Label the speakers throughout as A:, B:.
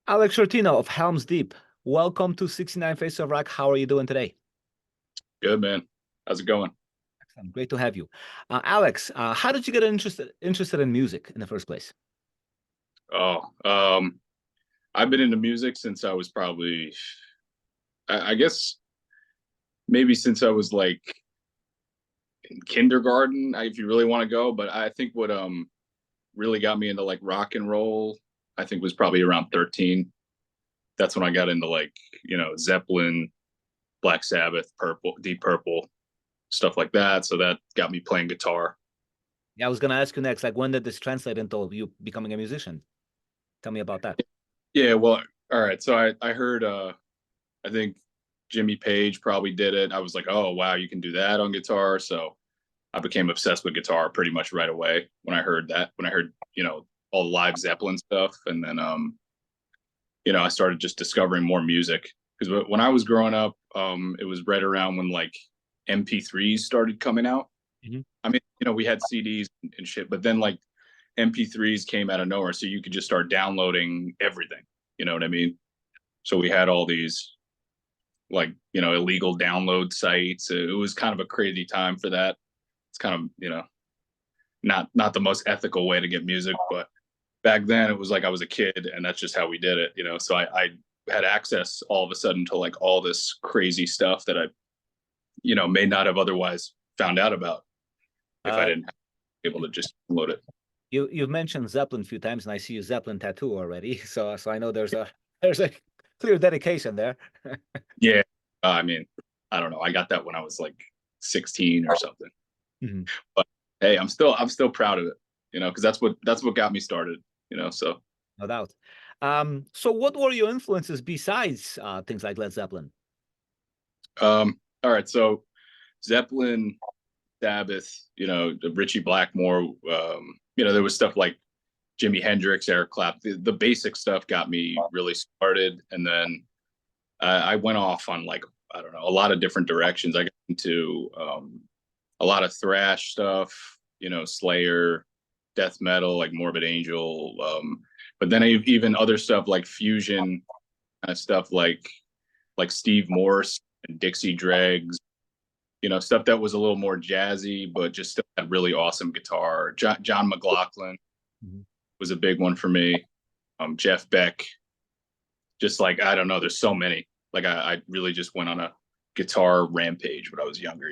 A: Alex Sciortino of Helms Deep. Welcome to 69 Faces of Rock. How are you doing today?
B: Good, man. How's it going?
A: Excellent. Great to have you. Alex, how did you get interested in music in the first place?
B: Oh, I've been into music since I was probably, I guess maybe since I was like in kindergarten, if you really want to go. But I think what really got me into like rock and roll, I think was probably around 13. That's when I got into like, Zeppelin, Black Sabbath, Purple, Deep Purple, stuff like that. So that got me playing guitar.
A: Yeah, I was going to ask you next, like when did this translate into you becoming a musician? Tell me about that.
B: Yeah, well, all right. So I heard I think Jimmy Page probably did it. I was like, oh wow, you can do that on guitar. So I became obsessed with guitar pretty much right away when I heard that. When I heard all the live Zeppelin stuff, and then I started just discovering more music because when I was growing up, it was right around when like MP3s started coming out.
A: Mhm.
B: I mean, we had CDs and shit, but then like MP3s came out of nowhere, so you could just start downloading everything. You know what I mean? So we had all these like illegal download sites. It was kind of a crazy time for that. It's kind of not the most ethical way to get music, but back then it was like I was a kid and that's just how we did it. So I had access all of a sudden to like all this crazy stuff that I may not have otherwise found out about if I
A: Uh,
B: didn't be able to just load it.
A: you've mentioned Zeppelin a few times, and I see a Zeppelin tattoo already. So I know there's a clear dedication there.
B: Yeah, I mean, I don't know. I got that when I was like 16 or something.
A: Mhm.
B: But hey, I'm still proud of it, because that's what got me started. So
A: No doubt. So what were your influences besides things like Led Zeppelin?
B: all right, so Zeppelin, Sabbath, Richie Blackmore, there was stuff like Jimi Hendrix, Eric Clapton. The basic stuff got me really started, and then I went off on like I don't know a lot of different directions. I got into a lot of thrash stuff, Slayer, death metal like Morbid Angel, but then even other stuff like fusion kind of stuff like Steve Morse and Dixie Dregs, stuff that was a little more jazzy, but just still had really awesome guitar. John McLaughlin
A: Mhm.
B: was a big one for me. Jeff Beck, just like, I don't know, there's so many. Like I really just went on a guitar rampage when I was younger.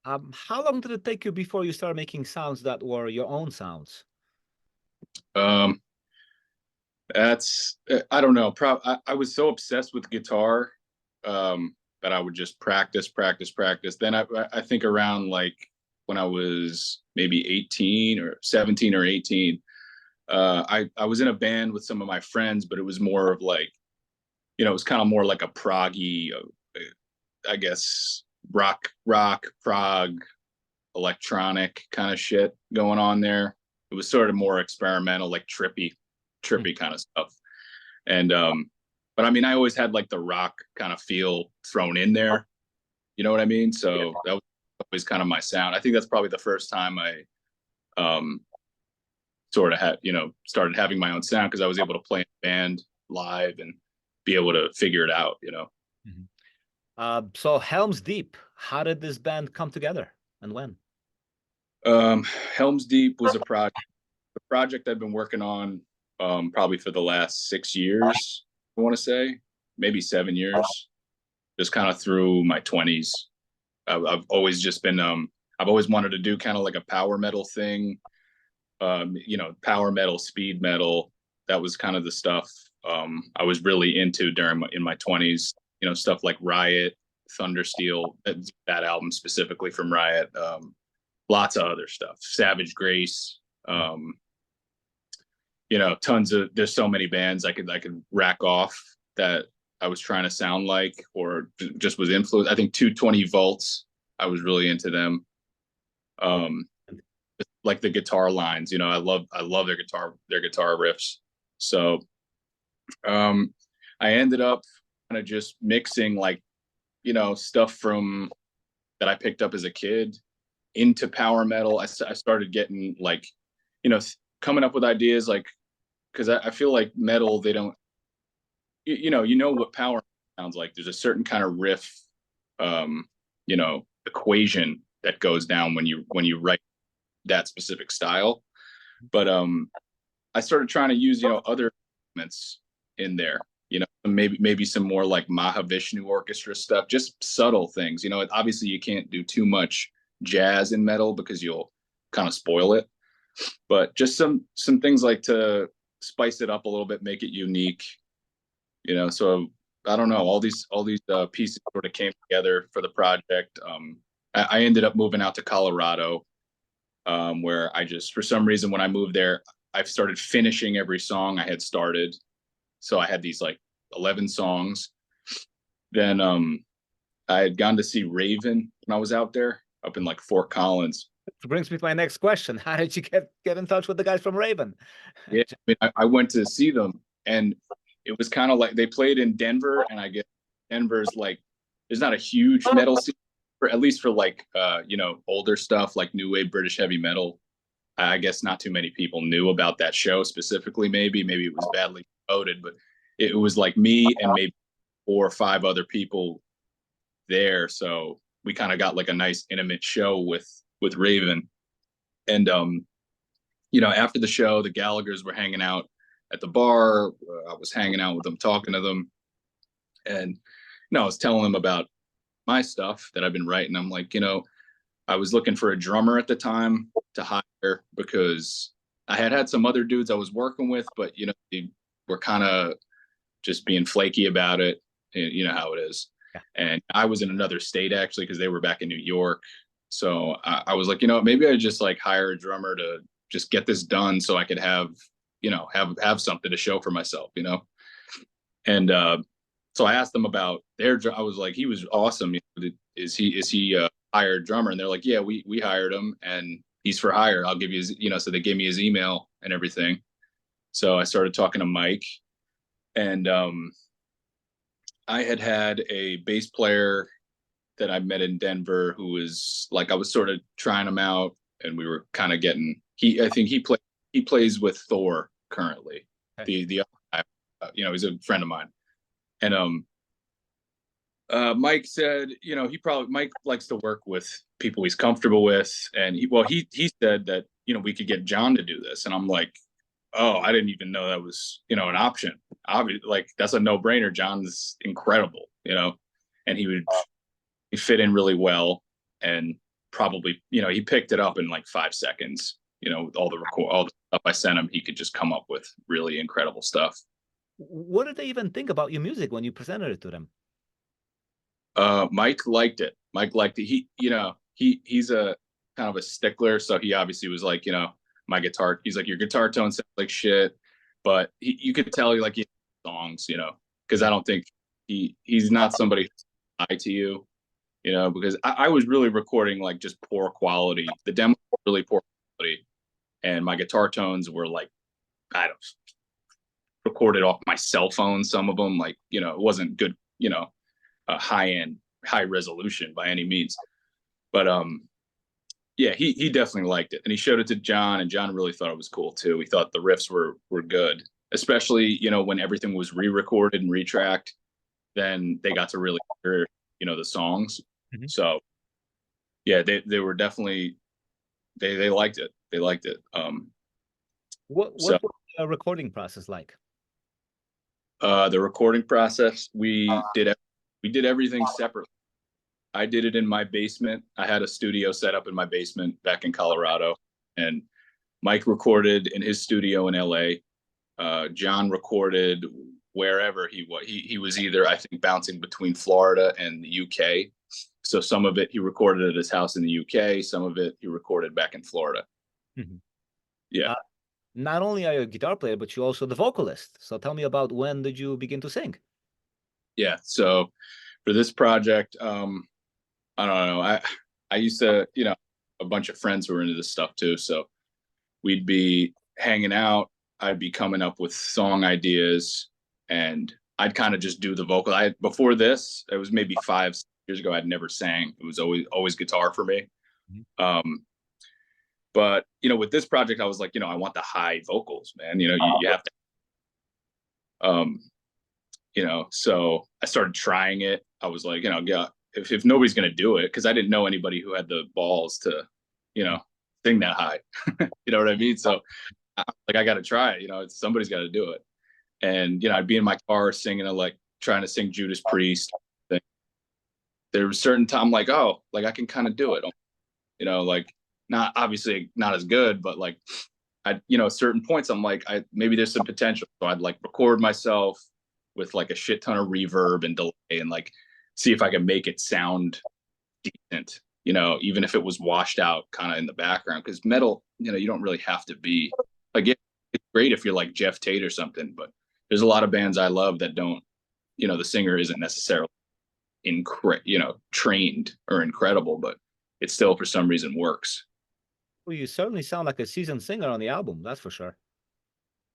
A: How long did it take you before you started making sounds that were your own sounds?
B: Um, that's, I don't know. I was so obsessed with guitar that I would just practice, practice, practice. Then I think around like when I was maybe 18 or 17 or 18, I was in a band with some of my friends, but it was more of like, it was kind of more like a proggy, I guess, prog, electronic kind of shit going on there. It was sort of more experimental, like
A: Mm.
B: trippy kind of stuff. And but I mean, I always had like the rock kind of feel thrown in there. You know what I mean?
A: Yeah.
B: So that was always kind of my sound. I think that's probably the first time I um sort of had, started having my own sound because I was able to play in a band live and be able to figure it out.
A: Mhm. So Helms Deep, how did this band come together and when?
B: Um, Helms Deep was a project I've been working on probably for the last 6 years. I want to say maybe 7 years, just kind of through my 20s. I've always just been I've always wanted to do kind of like a power metal thing, power metal, speed metal. That was kind of the stuff I was really into in my 20s. Stuff like Riot, Thundersteel, that album specifically from Riot. Lots of other stuff, Savage Grace. Tons of, there's so many bands I could rack off that I was trying to sound like or just was influenced. I think 220 volts, I was really into them.
A: Oh,
B: Um, like the guitar lines, I love their guitar riffs. So I ended up kind of just mixing like, stuff from that I picked up as a kid into power metal. I started getting like, coming up with ideas like, because I feel like metal, they don't you know what power sounds like. There's a certain kind of riff, you know, equation that goes down when you write that specific style. But I started trying to use, you know, other instruments in there, you know, maybe some more like Mahavishnu orchestra stuff, just subtle things. You know, obviously you can't do too much jazz in metal because you'll kind of spoil it. But just some things like to spice it up a little bit, make it unique, you know. So I don't know, all these pieces sort of came together for the project. I ended up moving out to Colorado, where I just, for some reason, when I moved there, I've started finishing every song I had started. So I had these like 11 songs. Then I had gone to see Raven when I was out there up in like Fort Collins.
A: It brings me to my next question. How did you get in touch with the guys from Raven?
B: Yeah, I mean, I went to see them, and it was kind of like they played in Denver, and I guess Denver's like, there's not a huge metal scene, for at least for like you know, older stuff like new wave British heavy metal. I guess not too many people knew about that show specifically. Maybe it was badly promoted, but it was like me and maybe 4 or 5 other people there. So we kind of got like a nice intimate show with Raven. And you know, after the show, the Gallaghers were hanging out at the bar. I was hanging out with them, talking to them, and you know, I was telling them about my stuff that I've been writing. I'm like, you know, I was looking for a drummer at the time to hire because I had some other dudes I was working with, but you know, they were kind of just being flaky about it. You know how it is.
A: Yeah.
B: And I was in another state actually because they were back in New York. So I was like, you know, maybe I just like hire a drummer to just get this done so I could have, you know, have something to show for myself, you know. And so I asked them about their. I was like, he was awesome. Is he a hired drummer? And they're like, yeah, we hired him, and he's for hire. I'll give you his, you know. So they gave me his email and everything. So I started talking to Mike, and I had a bass player that I met in Denver who was like, I was sort of trying him out, and we were kind of getting. I think he plays with Thor currently. Okay. The you know, he's a friend of mine. And Mike said, you know, Mike likes to work with people he's comfortable with, and he said that, you know, we could get John to do this, and I'm like, oh, I didn't even know that was, you know, an option. Obviously, like that's a no brainer. John's incredible, you know, and he fit in really well, and probably, you know, he picked it up in like 5 seconds. You know, all the stuff I sent him, he could just come up with really incredible stuff.
A: What did they even think about your music when you presented it to them?
B: Mike liked it. Mike liked it. You know, he's a kind of a stickler, so he obviously was like, you know, my guitar. He's like, your guitar tone sounds like shit, but you could tell he like songs, you know, because I don't think he's not somebody who's lie to you, you know, because I was really recording like just poor quality. The demo was really poor quality, and my guitar tones were like, I don't recorded off my cell phone. Some of them, like, you know, it wasn't good, you know, high resolution by any means. But yeah, he definitely liked it, and he showed it to John, and John really thought it was cool too. He thought the riffs were good, especially, you know, when everything was re-recorded and retracked. Then they got to really hear, you know, the songs. Mm-hmm. So yeah, they were definitely they liked it. They liked it.
A: What was the recording process like?
B: The recording process, we did everything separately. I did it in my basement. I had a studio set up in my basement back in Colorado, and Mike recorded in his studio in LA. John recorded wherever he was. He was either, I think, bouncing between Florida and the UK. So some of it he recorded at his house in the UK. Some of it he recorded back in Florida. Mm-hmm. Yeah.
A: Not only are you a guitar player, but you're also the vocalist. So tell me about, when did you begin to sing?
B: Yeah. So for this project, I don't know. I used to, you know, a bunch of friends who were into this stuff too. So we'd be hanging out. I'd be coming up with song ideas, and I'd kind of just do the vocal. Before this, it was maybe 5 years ago, I'd never sang. It was always guitar for me. Mm-hmm. But, you know, with this project, I was like, you know, I want the high vocals, man. You know, you have to. you know, so I started trying it. I was like, you know, yeah, if nobody's going to do it, because I didn't know anybody who had the balls to, you know, sing that high. You know what I mean? So like, I got to try it, you know, somebody's got to do it. And, you know, I'd be in my car singing, like trying to sing Judas Priest. There was a certain time like, oh, like I can kind of do it, you know, like not obviously not as good, but like I, you know, at certain points I'm like, maybe there's some potential. So I'd like record myself with like a shit ton of reverb and delay and like see if I can make it sound decent, you know, even if it was washed out kind of in the background. Because metal, you know, you don't really have to be like it's great if you're like Jeff Tate or something, but there's a lot of bands I love that don't, you know, the singer isn't necessarily you know, trained or incredible, but it still for some reason works.
A: Well, you certainly sound like a seasoned singer on the album, that's for sure.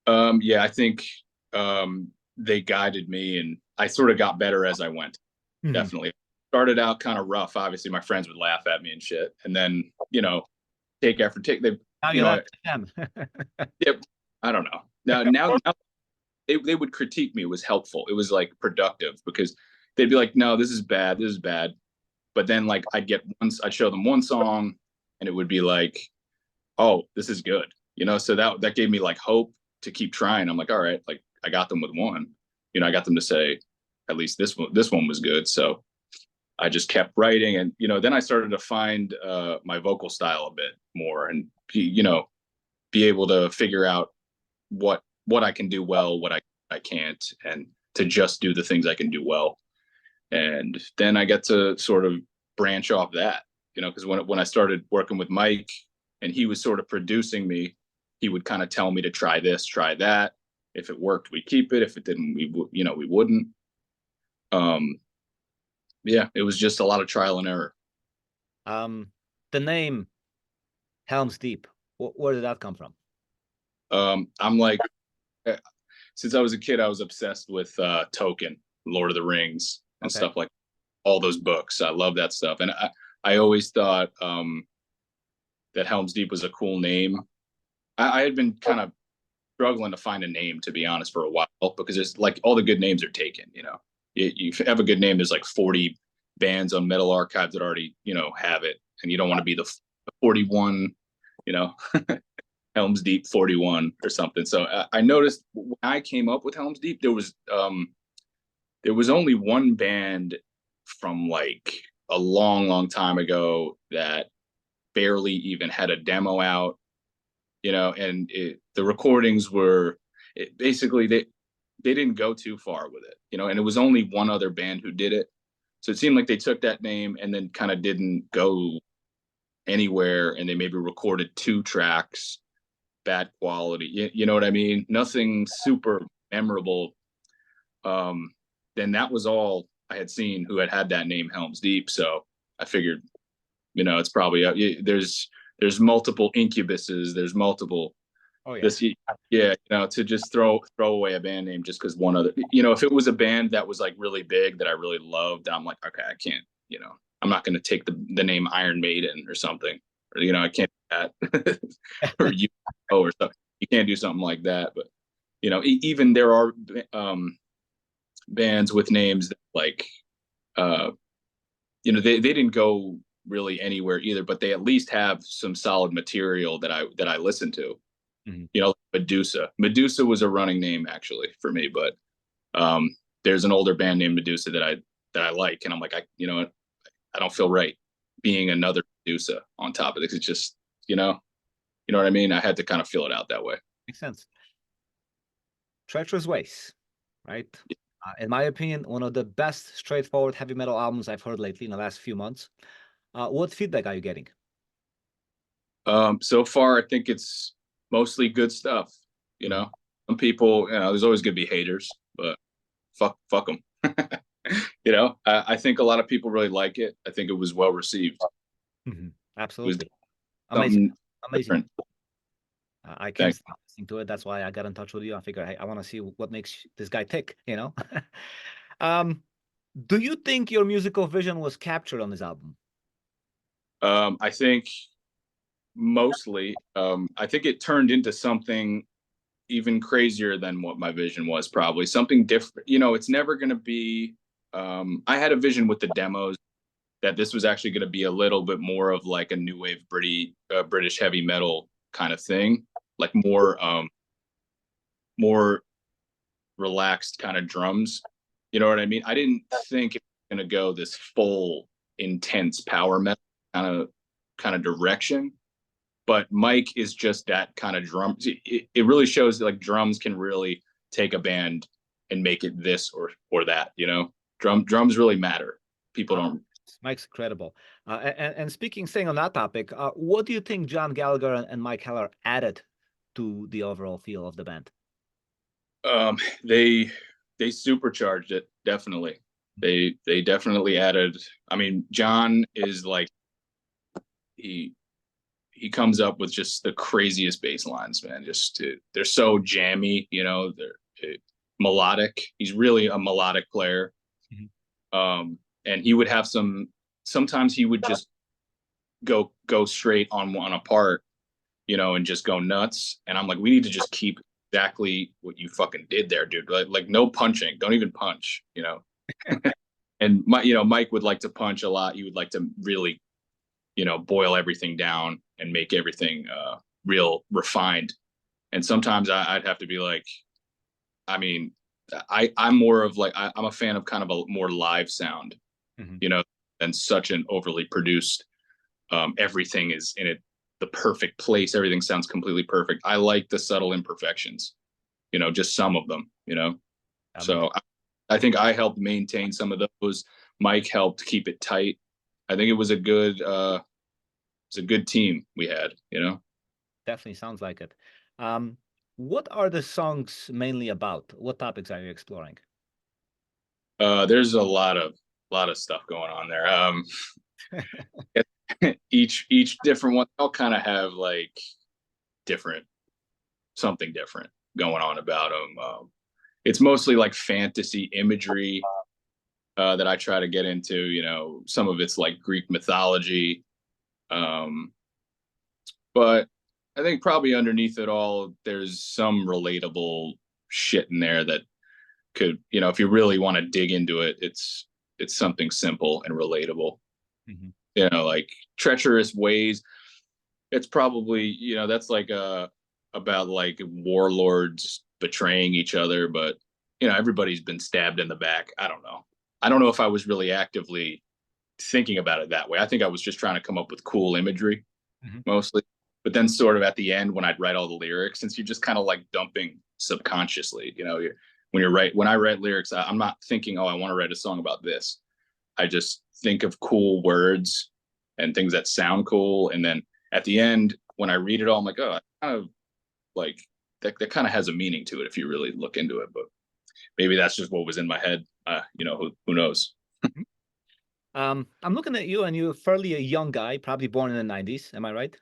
B: Yeah, I think they guided me, and I sort of got better as I went.
A: Mm-hmm.
B: Definitely started out kind of rough. Obviously, my friends would laugh at me and shit, and then you know, take after take. They,
A: now
B: you know,
A: them.
B: yeah, I don't know. Now they would critique me. It was helpful. It was like productive because they'd be like, "No, this is bad. This is bad." But then like I'd show them one song, and it would be like, "Oh, this is good." You know, so that gave me like hope to keep trying. I'm like, all right, like I got them with one. You know, I got them to say at least this one was good. So I just kept writing, and you know, then I started to find my vocal style a bit more, and you know, be able to figure out what I can do well, what I can't, and to just do the things I can do well. And then I get to sort of branch off that, you know, because when I started working with Mike and he was sort of producing me, he would kind of tell me to try this, try that. If it worked, we keep it. If it didn't, we wouldn't. Yeah, it was just a lot of trial and error.
A: The name Helms Deep, where did that come from?
B: I'm like, since I was a kid, I was obsessed with Tolkien, Lord of the Rings, and stuff like all those books. I love that stuff, and I always thought that Helms Deep was a cool name. I had been kind of struggling to find a name, to be honest, for a while, because it's like all the good names are taken. You know, you have a good name. There's like 40 bands on Metal Archive that already, you know, have it, and you don't want to be the 41, you know, Helms Deep 41 or something. So I noticed when I came up with Helms Deep, there was only one band from like a long time ago that barely even had a demo out, you know, and the recordings were basically they didn't go too far with it, you know, and it was only one other band who did it. So it seemed like they took that name and then kind of didn't go anywhere, and they maybe recorded 2 tracks, bad quality, you know what I mean? Nothing super memorable. Then that was all I had seen who had that name Helms Deep. So I figured, you know, it's probably there's multiple Incubuses, there's multiple. Oh yeah. You know, to just throw away a band name just because one other, you know, if it was a band that was like really big that I really loved, I'm like, okay, I can't, you know, I'm not going to take the name Iron Maiden or something, or you know, I can't do that, or or something. You can't do something like that. But you know, even there are bands with names that like, you know, they didn't go really anywhere either, but they at least have some solid material that I listen to. Mm-hmm. You know, Medusa was a running name actually for me, but there's an older band named Medusa that I like, and I'm like, you know, I don't feel right being another Medusa on top of it. It's just, you know what I mean? I had to kind of feel it out that way.
A: Makes sense. Treacherous Ways, right? Yeah. In my opinion, one of the best straightforward heavy metal albums I've heard lately in the last few months. What feedback are you getting?
B: So far, I think it's mostly good stuff. You know, some people, you know, there's always going to be haters, but fuck them. You know, I think a lot of people really like it. I think it was well received.
A: Mm-hmm. Absolutely. Amazing.
B: Different.
A: I can't stop listening to it. That's why I got in touch with you. I figured, hey, I want to see what makes this guy tick, you know? Do you think your musical vision was captured on this album?
B: I think mostly. I think it turned into something even crazier than what my vision was, probably something different. You know, it's never going to be, I had a vision with the demos that this was actually going to be a little bit more of like a new wave British heavy metal kind of thing, like more relaxed kind of drums. You know what I mean? I didn't think it was going to go this full intense power metal kind of direction. But Mike is just that kind of drum. It really shows that like drums can really take a band and make it this or that. You know, drums really matter. People don't.
A: Mike's incredible. And speaking, staying on that topic, what do you think John Gallagher and Mike Heller added to the overall feel of the band?
B: They supercharged it, definitely. They definitely added. I mean, John is like he comes up with just the craziest bass lines, man. They're so jammy, you know. They're melodic. He's really a melodic player. Mm-hmm. And he would have sometimes he would just go straight on a part, you know, and just go nuts. And I'm like, we need to just keep exactly what you fucking did there, dude. Like no punching. Don't even punch, you know. And Mike would like to punch a lot. He would like to really, you know, boil everything down and make everything real refined. And sometimes I'd have to be like, I mean, I'm more of like, I'm a fan of kind of a more live sound, mm-hmm. you know, than such an overly produced, everything is in it, the perfect place. Everything sounds completely perfect. I like the subtle imperfections, you know, just some of them, you know. So I think I helped maintain some of those. Mike helped keep it tight. I think it was a good team we had, you know.
A: Definitely sounds like it. What are the songs mainly about? What topics are you exploring?
B: There's a lot of stuff going on there. Each different one, I'll kind of have like something different going on about them. It's mostly like fantasy imagery that I try to get into. You know, some of it's like Greek mythology. But I think probably underneath it all, there's some relatable shit in there that could, you know, if you really want to dig into it, it's something simple and relatable. Mm-hmm. You know, like Treacherous Ways. It's probably, you know, that's like about like warlords betraying each other, but you know, everybody's been stabbed in the back. I don't know if I was really actively thinking about it that way. I think I was just trying to come up with cool imagery, mm-hmm. mostly. But then sort of at the end when I'd write all the lyrics, since you're just kind of like dumping subconsciously, you know, when I write lyrics, I'm not thinking, oh, I want to write a song about this. I just think of cool words and things that sound cool. And then at the end, when I read it all, I'm like, oh, I kind of like that kind of has a meaning to it if you really look into it. But maybe that's just what was in my head. You know, who knows?
A: I'm looking at you and you're fairly a young guy, probably born in the 90s. Am I right?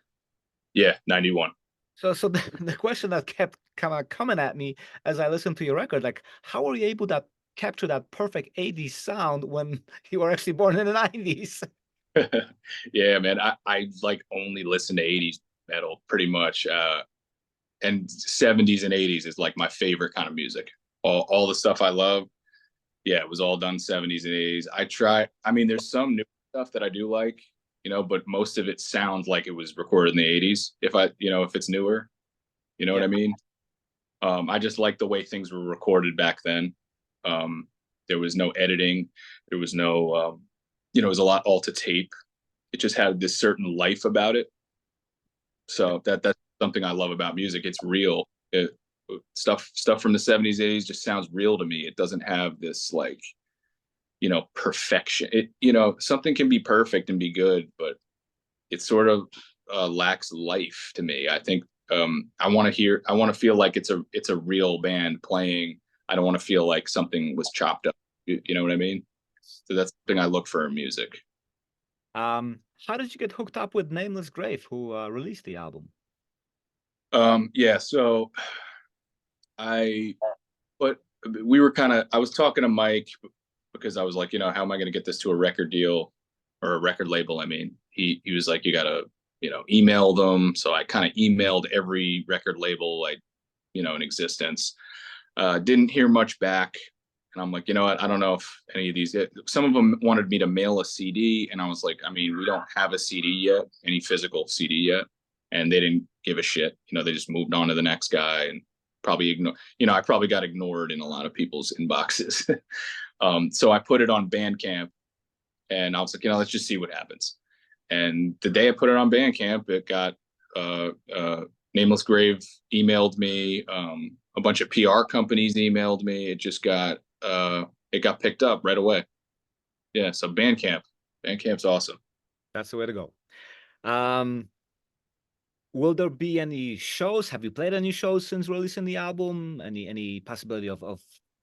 B: Yeah, 91.
A: So the question that kept kind of coming at me as I listened to your record, like, how were you able to capture that perfect 80s sound when you were actually born in the 90s?
B: Yeah, man, I like only listen to 80s metal pretty much. And 70s and 80s is like my favorite kind of music. All the stuff I love, yeah, it was all done 70s and 80s. I mean, there's some new stuff that I do like, you know, but most of it sounds like it was recorded in the 80s. If it's newer, you know what I mean? I just like the way things were recorded back then. There was no editing. There was no, it was a lot all to tape. It just had this certain life about it. So that's something I love about music. It's real. Stuff from the 70s, 80s just sounds real to me. It doesn't have this like, perfection. Something can be perfect and be good, but it sort of lacks life to me. I think I want to feel like it's a real band playing. I don't want to feel like something was chopped up. You know what I mean? So that's something I look for in music.
A: How did you get hooked up with Nameless Grave, who released the album?
B: So I was talking to Mike because I was like, how am I going to get this to a record deal or a record label? I mean, he was like, you got to, email them. So I kind of emailed every record label I in existence. Didn't hear much back. And I'm like, you know what? I don't know if any of these, some of them wanted me to mail a CD. And I was like, I mean, we don't have a CD yet, any physical CD yet. And they didn't give a shit. They just moved on to the next guy and probably I probably got ignored in a lot of people's inboxes. So I put it on Bandcamp and I was like, let's just see what happens. And the day I put it on Bandcamp, it got, Nameless Grave emailed me, a bunch of PR companies emailed me. It just got picked up right away. Yeah, so Bandcamp's awesome.
A: That's the way to go. Will there be any shows? Have you played any shows since releasing the album? Any possibility of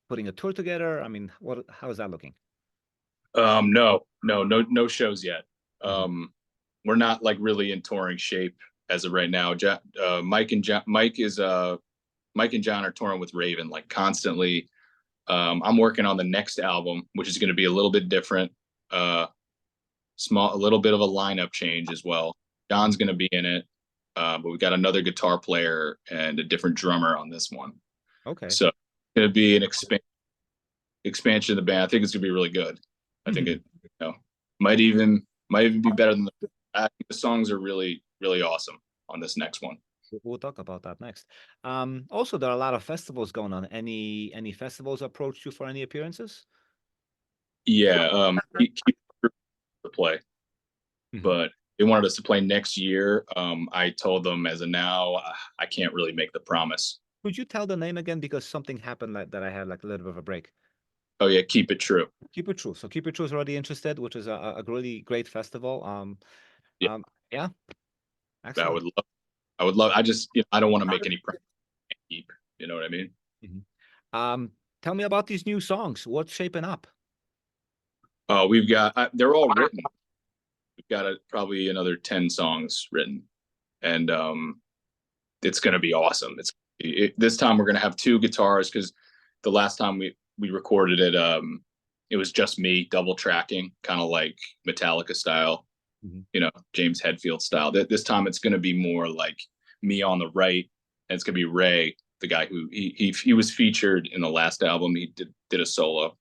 A: putting a tour together? I mean, how is that looking?
B: No shows yet.
A: Mm-hmm.
B: We're not like really in touring shape as of right now. Mike and John are touring with Raven like constantly. I'm working on the next album, which is going to be a little bit different. A little bit of a lineup change as well. John's going to be in it, but we got another guitar player and a different drummer on this one.
A: Okay.
B: So it's going to be an expansion of the band. I think it's going to be really good. I think it might even be better than the songs are really, really awesome on this next one.
A: We'll talk about that next. Also, there are a lot of festivals going on. Any festivals approached you for any appearances?
B: Yeah, keep to play,
A: Mm-hmm.
B: but they wanted us to play next year. I told them as of now, I can't really make the promise.
A: Could you tell the name again, because something happened that I had like a little bit of a break?
B: Oh yeah, Keep It True.
A: Keep It True. So Keep It True is already interested, which is a really great festival.
B: Yeah,
A: yeah,
B: I
A: excellent.
B: would love. I just I don't want to make any promises. You know what I mean?
A: Mm-hmm. Tell me about these new songs. What's shaping up?
B: We've got they're all written. We've got probably another 10 songs written, and it's gonna be awesome. This time we're gonna have 2 guitars, because the last time we recorded it, it was just me double tracking, kind of like Metallica style, James Hetfield style. This time it's gonna be more like me on the right, and it's gonna be Ray, the guy who he was featured in the last album. He did a solo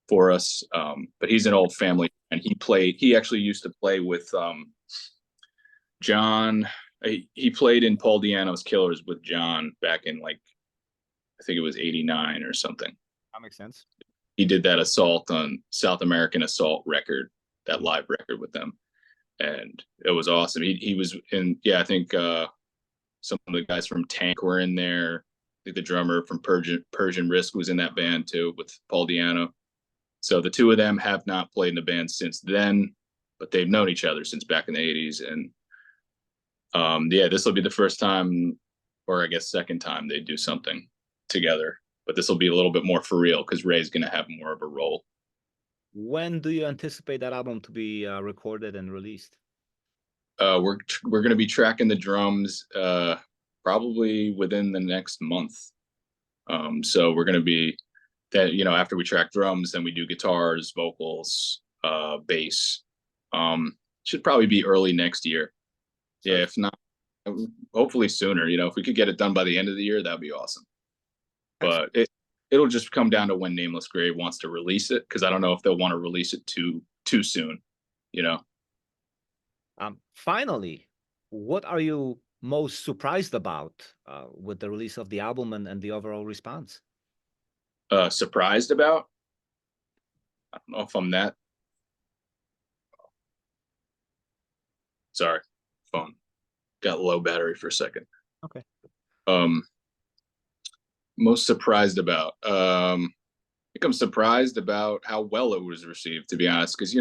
B: for us, but he's an old family, and he actually used to play with John. He played in Paul Di'Anno's Killers with John back in like, I think it was 89 or something.
A: That makes sense.
B: He did that South American Assault record, that live record with them, and it was awesome. He was in, I think some of the guys from Tank were in there. I think the drummer from Persian Risk was in that band too, with Paul Di'Anno. So the 2 of them have not played in the band since then, but they've known each other since back in the 80s. And this will be the first time, or I guess second time, they do something together. But this will be a little bit more for real, because Ray's going to have more of a role.
A: When do you anticipate that album to be recorded and released?
B: We're going to be tracking the drums probably within the next month. So we're going to be that, after we track drums, then we do guitars, vocals, bass. Should probably be early next year. Yeah, if not, hopefully sooner. If we could get it done by the end of the year, that'd be awesome. But it'll just come down to when Nameless Grave wants to release it, because I don't know if they'll want to release it too soon.
A: Finally, what are you most surprised about with the release of the album and the overall response?
B: Surprised about? I don't know if I'm that. Sorry, phone got low battery for a second.
A: Okay.
B: Most surprised about? I think I'm surprised about how well it was received, to be honest, because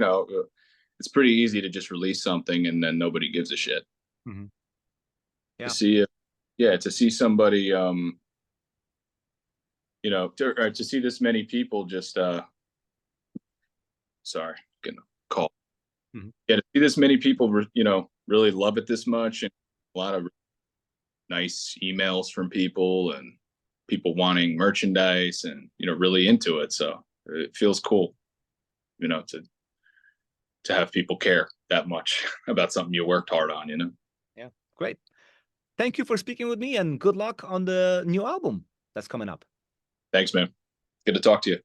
B: it's pretty easy to just release something and then nobody gives a shit.
A: Mm-hmm. Yeah.
B: To see somebody, to see this many people just, sorry, getting a call. Mm-hmm. Yeah, to see this many people, really love it this much, and a lot of nice emails from people and people wanting merchandise and, really into it. So it feels cool, to have people care that much about something you worked hard on,
A: Yeah, great. thank you for speaking with me, and good luck on the new album that's coming up.
B: Thanks, man. Good to talk to you.